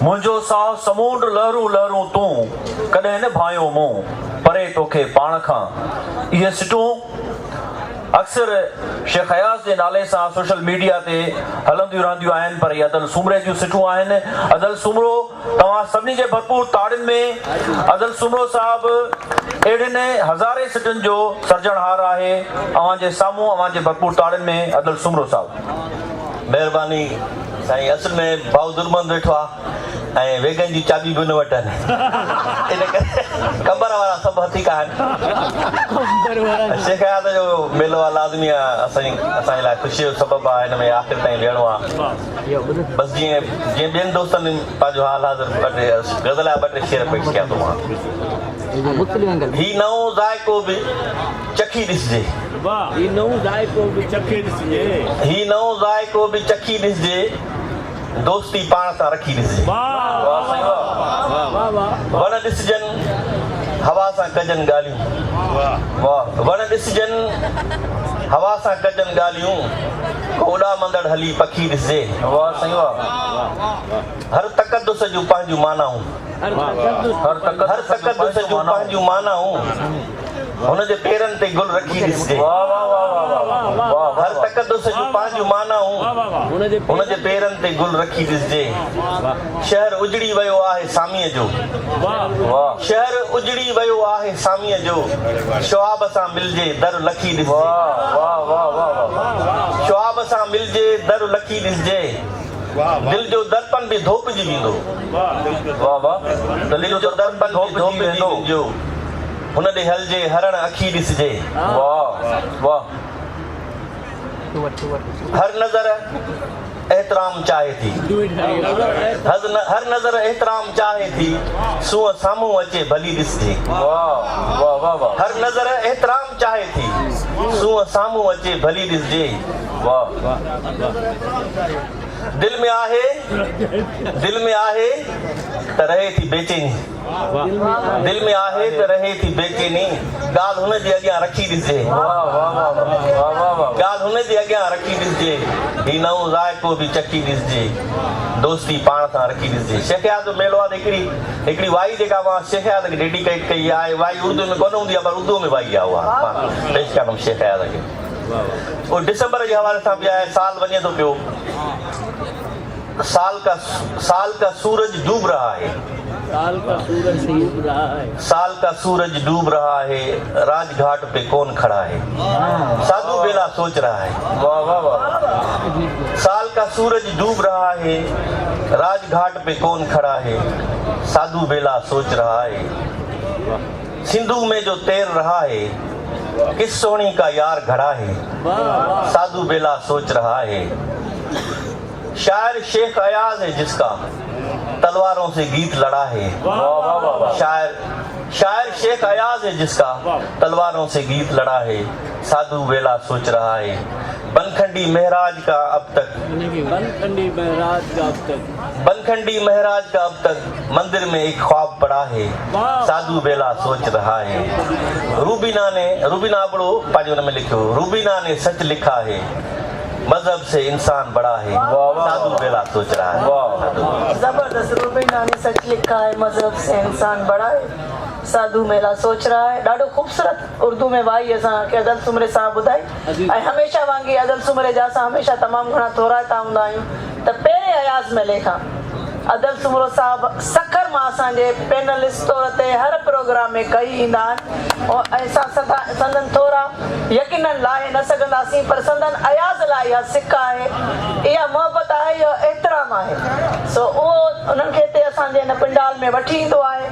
मुंहिंजो साहु समुंड लहरूं लहरूं तूं कॾहिं न भायो मूं परे तोखे पाण खां। इहे सिटूं अक्सर शेख अयाज़ जे नाले सां सोशल मीडिया ते हलंदियूं रहंदियूं आहिनि, पर इहे अदल सुमरे जूं सिटूं आहिनि। अदल सुमरो तव्हां सभिनी जे भरपूर ताड़ियुनि में अदल सुमरो साहिबु अहिड़ियुनि हज़ारे सिटुनि जो सर्जनहार आहे। अव्हां जे साम्हूं अव्हां जे भरपूर ताड़ियुनि में अदल सुमरो साहिबु। महिरबानी साईं। असल में भाउ दुर्मन वेठो आहे ऐं वेगन जी चाबी बि न वठनि, इन करे कंबर वारा सभु हथी आहिनि। शेख अयाज़ जो मेलो आहे लाज़मी आहे, असांजे लाइ ख़ुशी जो सबबु आहे। हिन में आख़िर ताईं वेहणो आहे। बसि जीअं ॿियनि दोस्तनि पंहिंजो हाल हाज़िर गज़ल जा 2-3 शेर पेश कया थो मां। ही नओं ज़ाइको बि चखी ॾिसजे, ही नओं ज़ाइको बि चखी ॾिसजे, ही नओं ज़ाइको बि चखी ॾिसजे, दोस्ती पाण सां रखी ॾिसजे। वण ॾिसजनि हवा सां कजनि ॻाल्हियूं, वण ॾिसजनि हवा सां कजनि ॻाल्हियूं, ओॾा मंदड़ हली पखी ॾिसजे। हर तक़दुस जूं पंहिंजूं मानाऊं, हर तक़दुस जूं पंहिंजूं मानाऊं, हुन जे पेरनि ते गुल रखी ॾिसजे। हर तक़दुस जूं पंहिंजूं मानाऊं, हुन जे पेरनि ते गुल रखी ॾिसजे। शहर उजड़ी वियो आहे सामीअ जो, शहर उजड़ी वियो आहे सामीअ जो, शवाब सां मिलजे दर लखी ॾिसजे। शवाब सां मिलजे दर लखी ॾिसजे, दिल जो दर्पण बि धोपजी वेंदो, दिल जो दर्पण बि धोपजी वेंदो, हुन ॾे हलजे हरण अखी ॾिसजे। हर नज़र एहतराम चाहे थी, हर नज़र एहतराम चाहे थी, सूंहं साम्हूं अचे भली ॾिसजे। हर नज़र एहतराम चाहे थी, सूंहं साम्हूं अचे भली ॾिसजे। दिल में आहे त रहे थी बेचैनी, दिल में आहे त रहे थी बेचैनी, ॻाल्हि हुन जे अॻियां रखी ॾिसजे, ॻाल्हि हुन जे अॻियां रखी ॾिसजे। ही नओं ज़ाइको बि चखी ॾिसजे, दोस्ती पाण सां रखी ॾिसजे। शेख अयाज़ जो मेलो आहे त हिकिड़ी वाई जेका मां शेख अयाज़ खे डेडिकेट कई आहे, वाई उर्दू में कोन हूंदी आहे पर उर्दू में वाई आहे, उहा मां पेश कंदुमि शेख अयाज़ खे। उहो डिसंबर जे हवाले सां बि आहे। साल वञे थो पियो, साल का सूरज डूब रहा है, साल का सूरज डूब रहा है, साल का सूरज डूब रहा है, राजघाट पे कौन खड़ा है, साधु बेला सोच रहा है। साल का सूरज डूब रहा है, राजघाट पे कौन खड़ा है, साधु बेला सोच रहा है। सिंधु में जो तैर रहा है, किस सोहनी का यार घड़ा है, साधु बेला सोच रहा है। शायर शेख अयाज़ है जिसका तलवारों से गीत लड़ा है, शायर शेख अयाज़ है जिसका तलवारों से गीत लड़ा है, साधु बेला सोच रहा है। बनखंडी महराज का अब तक, बनखंडी महराज का अब तक, बनखंडी महराज का अब तक मंदिर में एक ख्वाब पड़ा है, साधु बेला सोच रहा है। रूबीना बड़ो पाँच में लिखो, रूबीना ने सच लिखा है, मजहब से इंसान बड़ा है, साधु बेला सोच रहा है। जबरदस्त, रूबीना ने सच लिखा है, मजहब से इंसान बड़ा है, साधु मेला सोच रहा है। ॾाढो ख़ूबसूरत उर्दू में वाई असांखे अदल सुमरे सां ॿुधाई। ऐं हमेशह वांगुरु अदल सुमरे जा असां हमेशह तमामु घणा थोराइता हूंदा आहियूं त पहिरें अयाज़ मेले खां अदल सुमरो साहिबु सखर मां असांजे पैनलिस्ट तौर ते हर प्रोग्राम में कई ईंदा आहिनि ऐं असां संदन थोरा यकीनन लाहे न सघंदासीं, पर संदन अयाज़ लाइ इहा सिक आहे, इहा मोहबत आहे, इहो एतिराम आहे। सो उहो उन्हनि खे हिते असांजे हिन पंडाल में वठी ईंदो आहे।